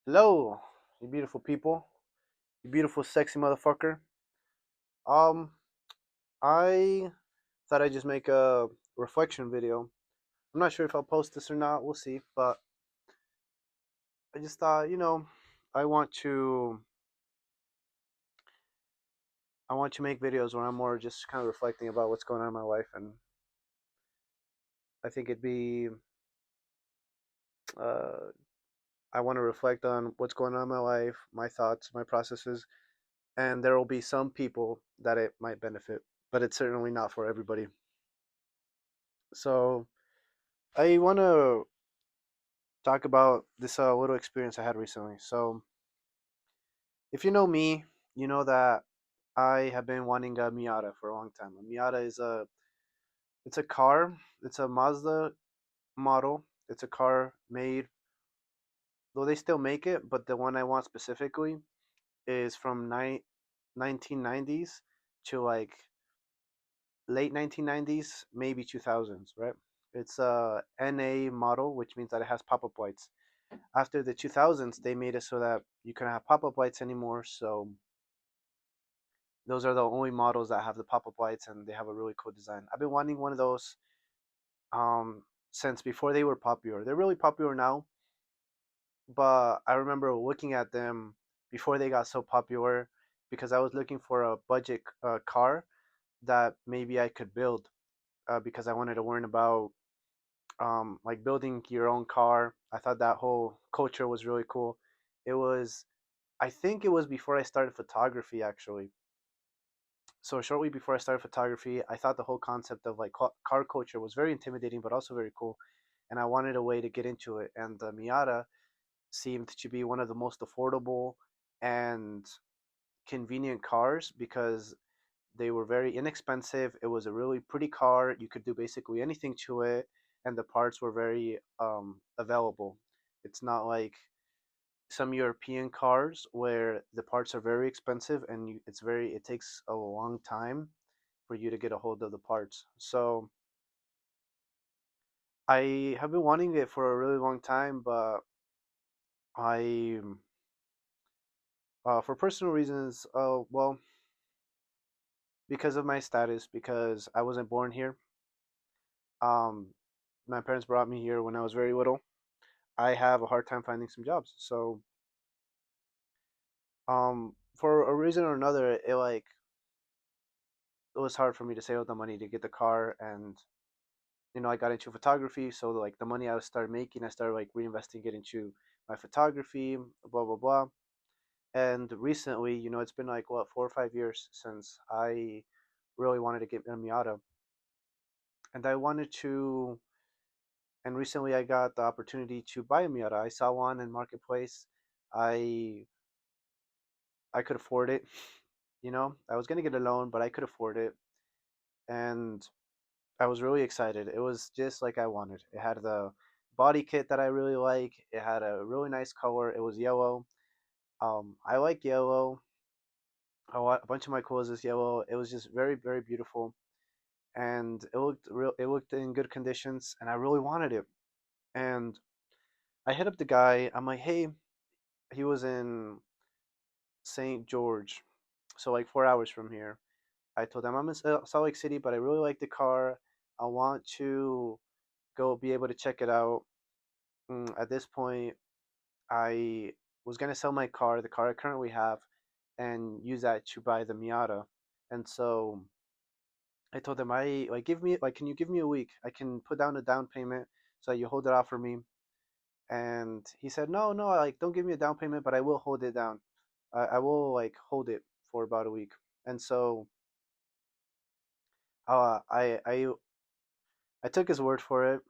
Hello, you beautiful people, you beautiful, sexy motherfucker. Um, I thought I'd just make a reflection video. I'm not sure if I'll post this or not. We'll see. But I just thought, I want to, I want to make videos where I'm more just kind of reflecting about what's going on in my life, and I think it'd be, uh, I want to reflect on what's going on in my life, my thoughts, my processes, and there will be some people that it might benefit, but it's certainly not for everybody. So I want to talk about this little experience I had recently. So, if you know me, you know that I have been wanting a Miata for a long time. A Miata is it's a car. It's a Mazda model. It's a car made, though they still make it, but the one I want specifically is from 1990s to like late 1990s, maybe 2000s, right? It's a NA model, which means that it has pop-up lights. After the 2000s, they made it so that you couldn't have pop-up lights anymore. So those are the only models that have the pop-up lights, and they have a really cool design. I've been wanting one of those since before they were popular. They're really popular now, but I remember looking at them before they got so popular because I was looking for a budget car that maybe I could build because I wanted to learn about like building your own car. I thought that whole culture was really cool. It was, I think it was before I started photography actually. So shortly before I started photography, I thought the whole concept of like car culture was very intimidating, but also very cool, and I wanted a way to get into it. And the Miata seemed to be one of the most affordable and convenient cars because they were very inexpensive. It was a really pretty car. You could do basically anything to it, and the parts were very available. It's not like some European cars where the parts are very expensive and it takes a long time for you to get a hold of the parts. So I have been wanting it for a really long time, but I, for personal reasons, well, because of my status, because I wasn't born here. Um, my parents brought me here when I was very little. I have a hard time finding some jobs. So, for a reason or another, it was hard for me to save up the money to get the car, and I got into photography. So like the money I started making, I started like reinvesting it into my photography, blah blah blah. And recently, it's been like what 4 or 5 years since I really wanted to get a Miata, and I wanted to. And recently, I got the opportunity to buy a Miata. I saw one in marketplace. I I could afford it. I was gonna get a loan, but I could afford it, and I was really excited. It was just like I wanted. It had the body kit that I really like. It had a really nice color. It was yellow. I like yellow. A bunch of my clothes is yellow. It was just very, very beautiful, and it looked real. It looked in good conditions, and I really wanted it. And I hit up the guy. I'm like, hey, he was in St. George, so like 4 hours from here. I told him I'm in Salt Lake City, but I really like the car. I want to go be able to check it out. At this point, I was gonna sell my car, the car I currently have, and use that to buy the Miata. And so I told him, I like give me like, can you give me a week? I can put down a down payment so that you hold it off for me. And he said, no, no, like don't give me a down payment, but I will hold it down. I will like hold it for about a week. And so uh, I I I took his word for it,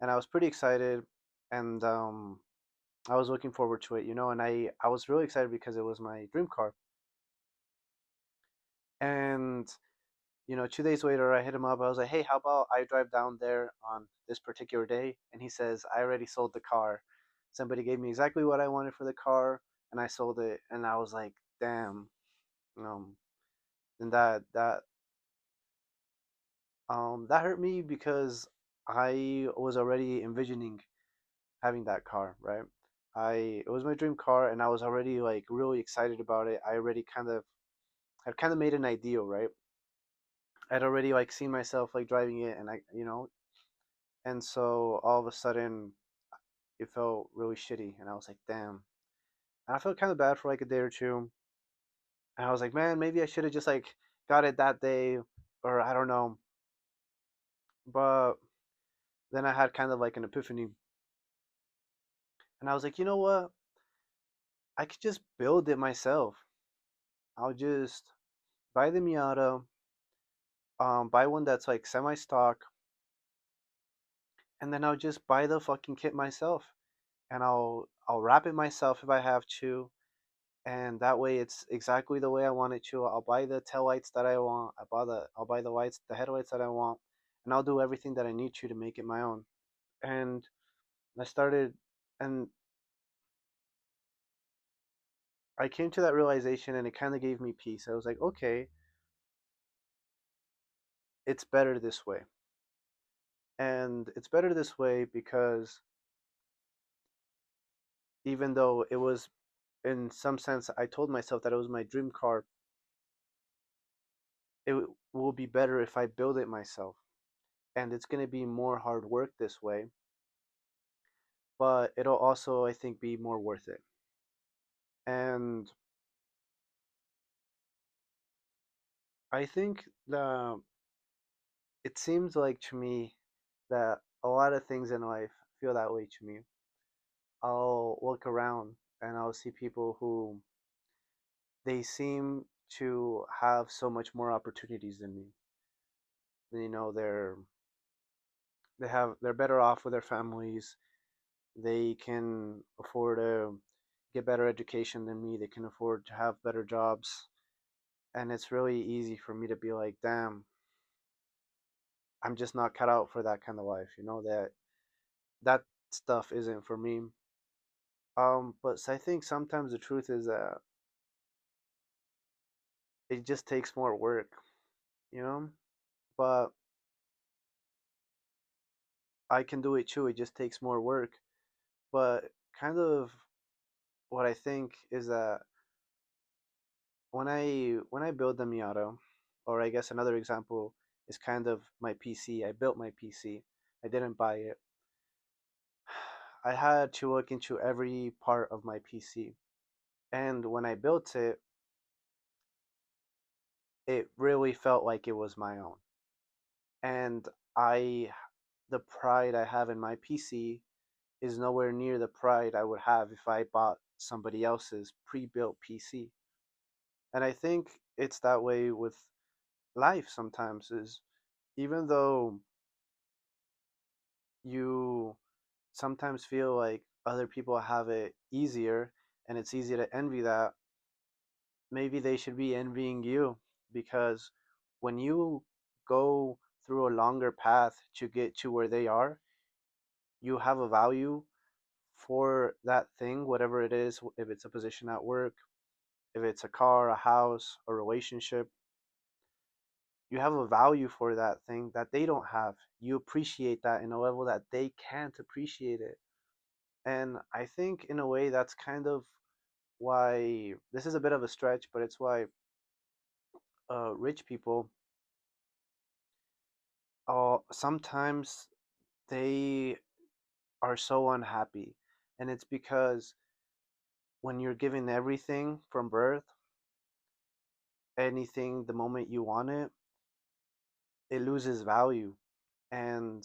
and I was pretty excited, and I was looking forward to it, and I was really excited because it was my dream car. And 2 days later, I hit him up. I was like, hey, how about I drive down there on this particular day? And he says, I already sold the car. Somebody gave me exactly what I wanted for the car, and I sold it. And I was like, damn. Um, and that hurt me because I was already envisioning having that car, right? It was my dream car, and I was already like really excited about it. I already had kind of made an ideal, right? I'd already like seen myself like driving it, and and so all of a sudden it felt really shitty, and I was like, damn. And I felt kind of bad for like a day or two, and I was like, man, maybe I should have just like got it that day, or I don't know. But then I had kind of like an epiphany, and I was like, you know what? I could just build it myself. I'll just buy the Miata, buy one that's like semi-stock, and then I'll just buy the fucking kit myself, and I'll wrap it myself if I have to, and that way it's exactly the way I want it to. I'll buy the tail lights that I want. I'll buy the lights, the headlights that I want, and I'll do everything that I need to make it my own. And I started, and I came to that realization, and it kind of gave me peace. I was like, okay, it's better this way, and it's better this way because even though it was in some sense I told myself that it was my dream car, it will be better if I build it myself. And it's going to be more hard work this way, but it'll also, I think, be more worth it. And I think it seems like to me that a lot of things in life feel that way to me. I'll look around and I'll see people who they seem to have so much more opportunities than me. You know, they're better off with their families. They can afford to get better education than me. They can afford to have better jobs. And it's really easy for me to be like, damn, I'm just not cut out for that kind of life. That stuff isn't for me. But I think sometimes the truth is that it just takes more work, you know? But I can do it too. It just takes more work. But kind of what I think is that when I build the Miata, or I guess another example is kind of my PC. I built my PC. I didn't buy it. I had to look into every part of my PC. And when I built it, it really felt like it was my own. And I the pride I have in my PC is nowhere near the pride I would have if I bought somebody else's pre-built PC. And I think it's that way with life sometimes is even though you sometimes feel like other people have it easier and it's easy to envy that, maybe they should be envying you because when you go through a longer path to get to where they are, you have a value for that thing, whatever it is, if it's a position at work, if it's a car, a house, a relationship, you have a value for that thing that they don't have. You appreciate that in a level that they can't appreciate it. And I think in a way that's kind of why this is a bit of a stretch, but it's why rich people sometimes they are so unhappy. And it's because when you're given everything from birth, anything the moment you want it, it loses value. And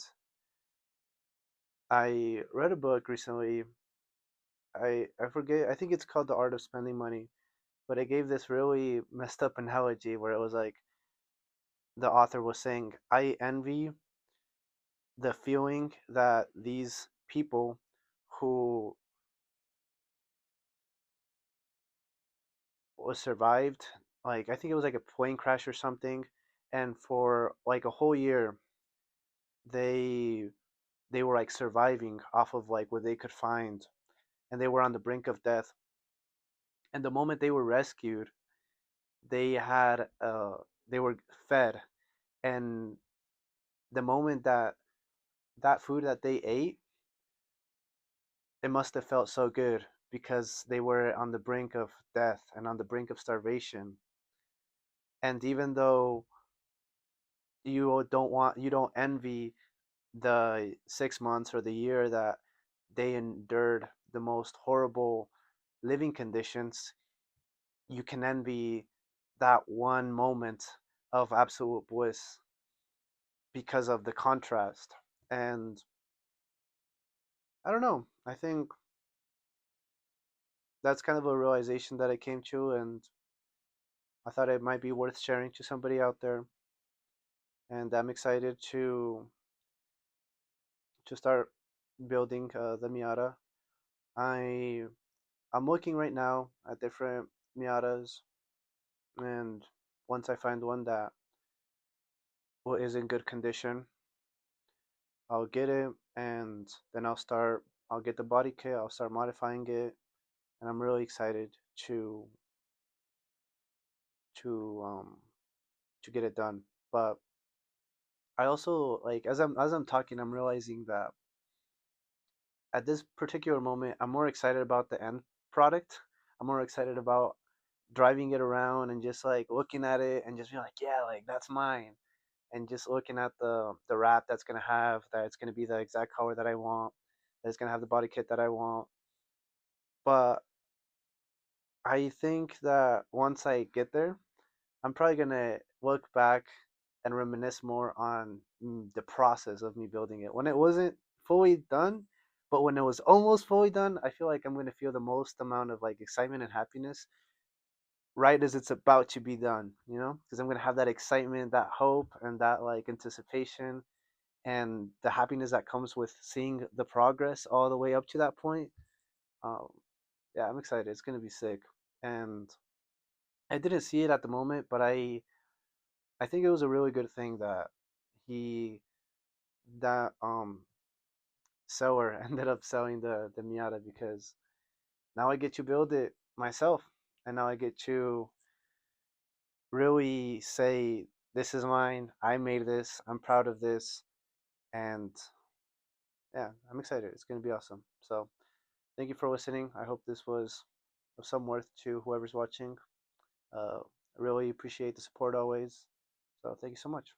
I read a book recently. I forget, I think it's called The Art of Spending Money, but it gave this really messed up analogy where it was like the author was saying, I envy the feeling that these people who was survived, like I think it was like a plane crash or something, and for like a whole year they they were like surviving off of like what they could find, and they were on the brink of death. And the moment they were rescued, they had they were fed, and the moment that that food that they ate it must have felt so good because they were on the brink of death and on the brink of starvation. And even though you don't envy the 6 months or the year that they endured the most horrible living conditions, you can envy that one moment of absolute bliss because of the contrast. And I don't know, I think that's kind of a realization that I came to, and I thought it might be worth sharing to somebody out there. And I'm excited to start building the Miata. I I'm looking right now at different Miatas, and once I find one that is in good condition, I'll get it, and then I'll get the body kit. I'll start modifying it, and I'm really excited to to get it done. But I also like as I'm talking, I'm realizing that at this particular moment, I'm more excited about the end product. I'm more excited about driving it around and just like looking at it and just be like, yeah, like that's mine. And just looking at the wrap that's gonna have that it's gonna be the exact color that I want, that it's gonna have the body kit that I want. But I think that once I get there, I'm probably gonna look back and reminisce more on the process of me building it when it wasn't fully done, but when it was almost fully done. I feel like I'm gonna feel the most amount of like excitement and happiness right as it's about to be done, you know, because I'm gonna have that excitement, that hope, and that like anticipation, and the happiness that comes with seeing the progress all the way up to that point. Um, yeah, I'm excited. It's gonna be sick, and I didn't see it at the moment, but I think it was a really good thing that he that seller ended up selling the Miata, because now I get to build it myself, and now I get to really say this is mine. I made this. I'm proud of this, and yeah, I'm excited. It's gonna be awesome. So thank you for listening. I hope this was of some worth to whoever's watching. I really appreciate the support always. So thank you so much.